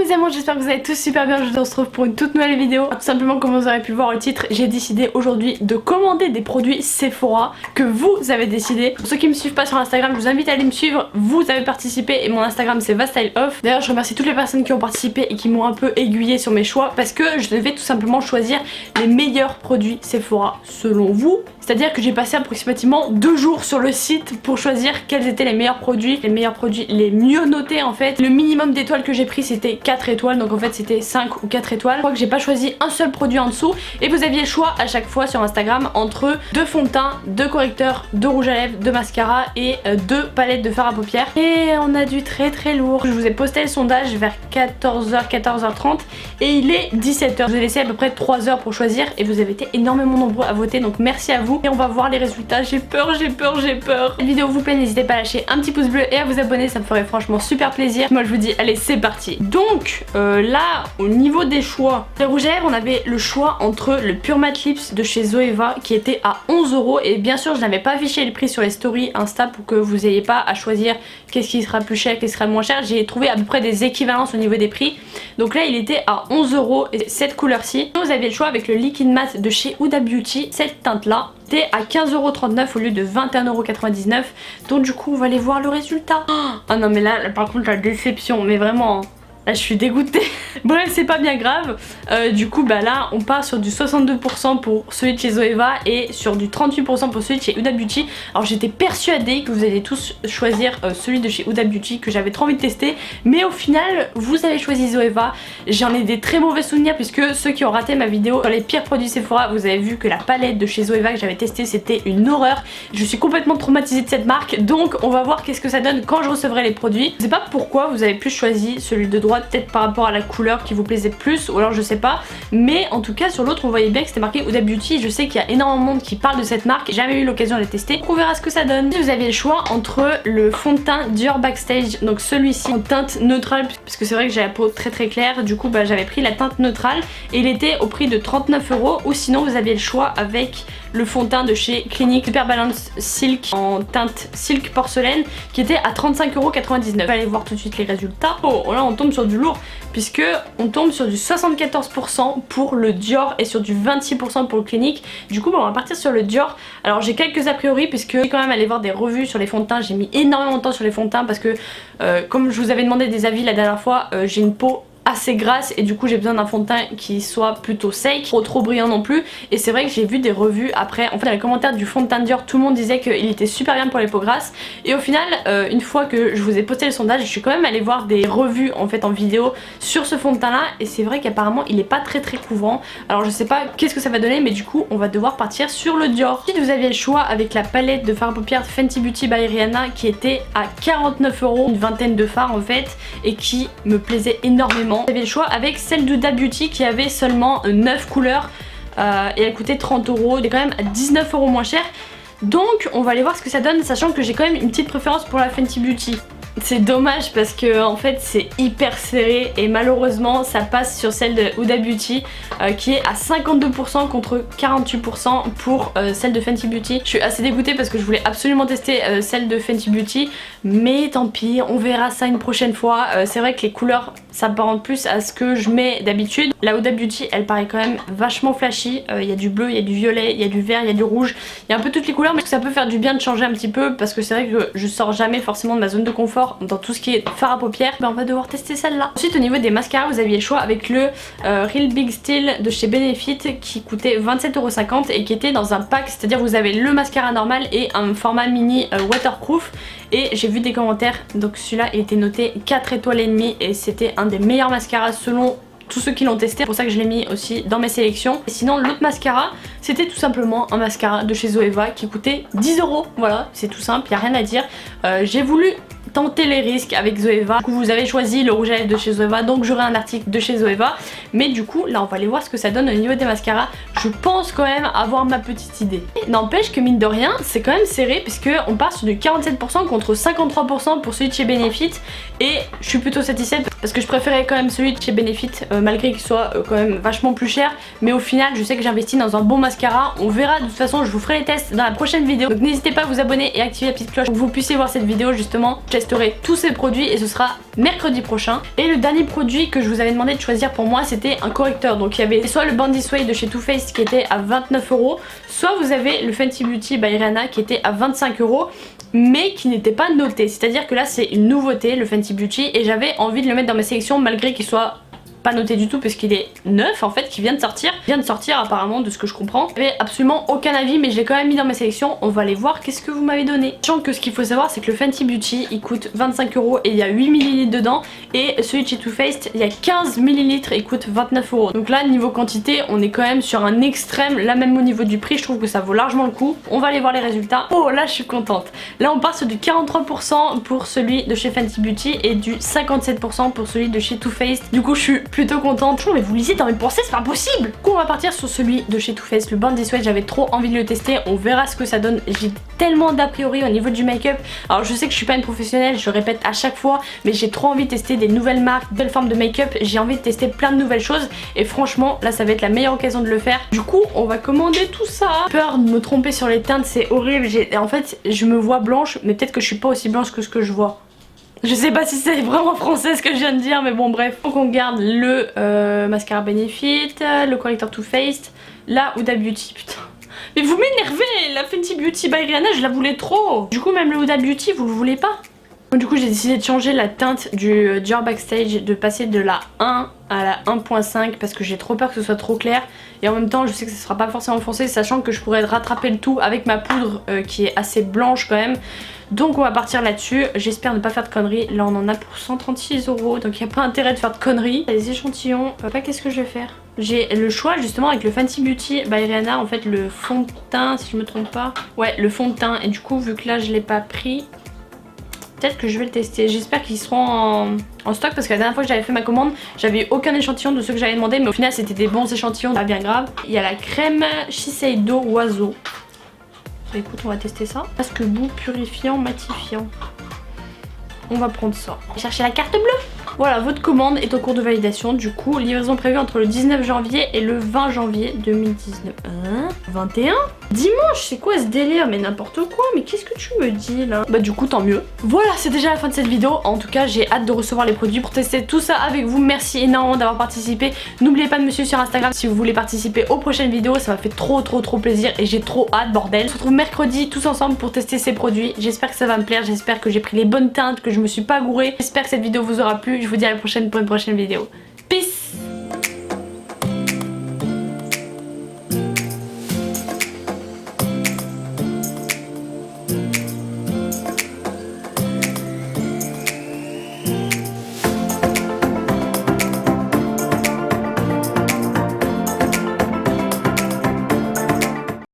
mes amours, j'espère que vous allez tous super bien. Je vous retrouve pour une toute nouvelle vidéo. Tout simplement, comme vous aurez pu voir le titre, j'ai décidé aujourd'hui de commander des produits Sephora que vous avez décidé. Pour ceux qui me suivent pas sur Instagram, je vous invite à aller me suivre. Vous avez participé et mon Instagram c'est VaStyleOff. D'ailleurs, je remercie toutes les personnes qui ont participé et qui m'ont un peu aiguillé sur mes choix parce que je devais tout simplement choisir les meilleurs produits Sephora selon vous. C'est-à-dire que j'ai passé approximativement 2 jours sur le site pour choisir quels étaient les meilleurs produits les mieux notés en fait. Le minimum d'étoiles que j'ai pris c'était 4 étoiles, donc en fait c'était 5 ou 4 étoiles. Je crois que j'ai pas choisi un seul produit en dessous et vous aviez le choix à chaque fois sur Instagram entre 2 fonds de teint, 2 correcteurs, 2 rouges à lèvres, 2 mascaras et 2 palettes de fard à paupières. Et on a du très lourd. Je vous ai posté le sondage vers 14h, 14h30 et il est 17h. Je vous ai laissé à peu près 3 heures pour choisir et vous avez été énormément nombreux à voter, donc merci à vous. Et on va voir les résultats. J'ai peur. Si cette vidéo vous plaît, n'hésitez pas à lâcher un petit pouce bleu et à vous abonner, ça me ferait franchement super plaisir. Moi je vous dis allez, c'est parti. Donc là au niveau des choix, les rouges à lèvres, on avait le choix entre le Pure Matte Lips de chez Zoeva qui était à 11 € et bien sûr je n'avais pas affiché le prix sur les stories Insta pour que vous n'ayez pas à choisir qu'est-ce qui sera plus cher, qu'est-ce qui sera moins cher. J'ai trouvé à peu près des équivalences au niveau des prix. Donc là il était à 11 € et cette couleur-ci. Vous aviez le choix avec le Liquid Matte de chez Huda Beauty, cette teinte-là était à 15,39 € au lieu de 21,99 €. Donc du coup on va aller voir le résultat. Ah non mais là par contre la déception, mais vraiment là je suis dégoûtée. Bref, c'est pas bien grave. Du coup bah là on part sur du 62% pour celui de chez Zoeva et sur du 38% pour celui de chez Huda Beauty. Alors j'étais persuadée que vous allez tous choisir celui de chez Huda Beauty que j'avais trop envie de tester, mais au final vous avez choisi Zoeva. J'en ai des très mauvais souvenirs puisque ceux qui ont raté ma vidéo sur les pires produits Sephora, vous avez vu que la palette de chez Zoeva que j'avais testée c'était une horreur. Je suis complètement traumatisée de cette marque, donc on va voir qu'est-ce que ça donne quand je recevrai les produits. Je sais pas pourquoi vous avez plus choisi celui de droite, peut-être par rapport à la couleur qui vous plaisait plus ou alors je sais pas, mais en tout cas sur l'autre on voyait bien que c'était marqué Huda Beauty. Je sais qu'il y a énormément de monde qui parle de cette marque, j'ai jamais eu l'occasion de les tester, donc on verra ce que ça donne. Vous aviez le choix entre le fond de teint Dior Backstage, donc celui-ci en teinte neutrale parce que c'est vrai que j'ai la peau très claire, du coup bah, j'avais pris la teinte neutrale et il était au prix de 39 €, ou sinon vous aviez le choix avec le fond de teint de chez Clinique Super Balance Silk en teinte silk porcelaine qui était à 35,99 €. Allez voir tout de suite les résultats. Oh là on tombe sur du lourd puisque on tombe sur du 74% pour le Dior et sur du 26% pour le Clinique. Du coup bah, on va partir sur le Dior. Alors j'ai quelques a priori puisque j'ai quand même allé voir des revues sur les fonds de teint. J'ai mis énormément de temps sur les fonds de teint parce que comme je vous avais demandé des avis la dernière fois, j'ai une peau assez grasse et du coup j'ai besoin d'un fond de teint qui soit plutôt sec, pas trop brillant non plus. Et c'est vrai que j'ai vu des revues après, en fait dans les commentaires du fond de teint Dior, tout le monde disait qu'il était super bien pour les peaux grasses. Et au final une fois que je vous ai posté le sondage, je suis quand même allée voir des revues en fait en vidéo sur ce fond de teint là et c'est vrai qu'apparemment il est pas très couvrant. Alors je sais pas qu'est-ce que ça va donner, mais du coup on va devoir partir sur le Dior. Ensuite vous aviez le choix avec la palette de fard à paupières Fenty Beauty by Rihanna qui était à 49 €, une vingtaine de fards en fait, et qui me plaisait énormément. J'avais le choix avec celle d'Huda Beauty qui avait seulement 9 couleurs et elle coûtait 30 €, elle est quand même à 19 € moins cher. Donc on va aller voir ce que ça donne, sachant que j'ai quand même une petite préférence pour la Fenty Beauty. C'est dommage parce que en fait c'est hyper serré et malheureusement ça passe sur celle de Huda Beauty qui est à 52% contre 48% pour celle de Fenty Beauty. Je suis assez dégoûtée parce que je voulais absolument tester celle de Fenty Beauty, mais tant pis, on verra ça une prochaine fois. C'est vrai que les couleurs s'apparentent plus à ce que je mets d'habitude. La Huda Beauty elle paraît quand même vachement flashy, il y a du bleu, il y a du violet, il y a du vert, il y a du rouge, il y a un peu toutes les couleurs, mais ça peut faire du bien de changer un petit peu parce que c'est vrai que je sors jamais forcément de ma zone de confort dans tout ce qui est fard à paupières. Ben on va devoir tester celle-là. Ensuite au niveau des mascaras vous aviez le choix avec le Real Big Steel de chez Benefit qui coûtait 27,50 € et qui était dans un pack, c'est à dire vous avez le mascara normal et un format mini waterproof. Et j'ai vu des commentaires, donc celui-là il était noté 4 étoiles et demie et c'était un des meilleurs mascaras selon tous ceux qui l'ont testé, c'est pour ça que je l'ai mis aussi dans mes sélections. Et sinon l'autre mascara c'était tout simplement un mascara de chez Zoeva qui coûtait 10 €. Voilà, c'est tout simple, il n'y a rien à dire. J'ai voulu tenter les risques avec Zoeva. Du coup vous avez choisi le rouge à lèvres de chez Zoeva, donc j'aurai un article de chez Zoeva. Mais du coup là on va aller voir ce que ça donne au niveau des mascaras. Je pense quand même avoir ma petite idée. N'empêche que mine de rien c'est quand même serré puisque on part sur du 47% contre 53% pour celui de chez Benefit. Et je suis plutôt satisfaite parce que je préférais quand même celui de chez Benefit malgré qu'il soit quand même vachement plus cher, mais au final je sais que j'investis dans un bon mascara. On verra, de toute façon je vous ferai les tests dans la prochaine vidéo, donc n'hésitez pas à vous abonner et activer la petite cloche pour que vous puissiez voir cette vidéo. Justement je testerai tous ces produits et ce sera mercredi prochain. Et le dernier produit que je vous avais demandé de choisir pour moi, c'était un correcteur. Donc il y avait soit le Bandit Suede de chez Too Faced qui était à 29 €, soit vous avez le Fenty Beauty by Rihanna qui était à 25 € mais qui n'était pas noté. C'est à dire que là c'est une nouveauté, le Fenty Beauty, et j'avais envie de le mettre dans ma sélection malgré qu'il soit pas noté du tout parce qu'il est neuf en fait, qui vient de sortir. Apparemment de ce que je comprends. J'avais absolument aucun avis mais je l'ai quand même mis dans ma sélection. On va aller voir qu'est-ce que vous m'avez donné. Sachant que ce qu'il faut savoir c'est que le Fenty Beauty il coûte 25 € et il y a 8 ml dedans, et celui de chez Too Faced il y a 15 ml et il coûte 29 €. Donc là niveau quantité on est quand même sur un extrême. Là même au niveau du prix je trouve que ça vaut largement le coup. On va aller voir les résultats. Oh là je suis contente. Là on part sur du 43% pour celui de chez Fenty Beauty et du 57% pour celui de chez Too Faced. Du coup je suis plutôt contente. Mais vous lisez dans mes pensées, c'est pas possible. Du coup on va partir sur celui de chez Too Faced, le Bandit Suede. J'avais trop envie de le tester, on verra ce que ça donne. J'ai tellement d'a priori au niveau du make-up. Alors je sais que je suis pas une professionnelle, je le répète à chaque fois, mais j'ai trop envie de tester des nouvelles marques, de nouvelles formes de make-up. J'ai envie de tester plein de nouvelles choses et franchement là ça va être la meilleure occasion de le faire. Du coup on va commander tout ça. Peur de me tromper sur les teintes, c'est horrible. En fait je me vois blanche mais peut-être que je suis pas aussi blanche que ce que je vois. Je sais pas si c'est vraiment français ce que je viens de dire, mais bon bref. Donc on garde le mascara Benefit, le correcteur Too Faced, la Huda Beauty, putain. Mais vous m'énervez, la Fenty Beauty by Rihanna je la voulais trop. Du coup même le Huda Beauty vous le voulez pas. Donc, du coup j'ai décidé de changer la teinte du Dior Backstage, de passer de la 1 à la 1.5 parce que j'ai trop peur que ce soit trop clair. Et en même temps je sais que ce sera pas forcément foncé, sachant que je pourrais rattraper le tout avec ma poudre qui est assez blanche quand même. Donc on va partir là-dessus, j'espère ne pas faire de conneries. Là on en a pour 136 €, donc il n'y a pas intérêt de faire de conneries. Les échantillons, qu'est-ce que je vais faire? J'ai le choix justement avec le Fenty Beauty by Rihanna, en fait le fond de teint si je me trompe pas. Ouais, le fond de teint, et du coup vu que là je l'ai pas pris, peut-être que je vais le tester. J'espère qu'ils seront en stock parce que la dernière fois que j'avais fait ma commande j'avais eu aucun échantillon de ceux que j'avais demandé, mais au final c'était des bons échantillons, pas bien grave. Il y a la crème Shiseido Oiseau. Bah, écoute on va tester ça. Masque bout purifiant matifiant. On va prendre ça. On va chercher la carte bleue. Voilà, votre commande est en cours de validation. Du coup, livraison prévue entre le 19 janvier et le 20 janvier 2019. 21 dimanche, c'est quoi ce délire? Mais n'importe quoi, mais qu'est-ce que tu me dis là? Bah du coup tant mieux. Voilà, c'est déjà la fin de cette vidéo. En tout cas j'ai hâte de recevoir les produits pour tester tout ça avec vous. Merci énormément d'avoir participé. N'oubliez pas de me suivre sur Instagram si vous voulez participer aux prochaines vidéos. Ça m'a fait trop plaisir et j'ai trop hâte, bordel. On se retrouve mercredi tous ensemble pour tester ces produits. J'espère que ça va me plaire, j'espère que j'ai pris les bonnes teintes, que je me suis pas gourée. J'espère que cette vidéo vous aura plu. Je vous dis à la prochaine pour une prochaine vidéo.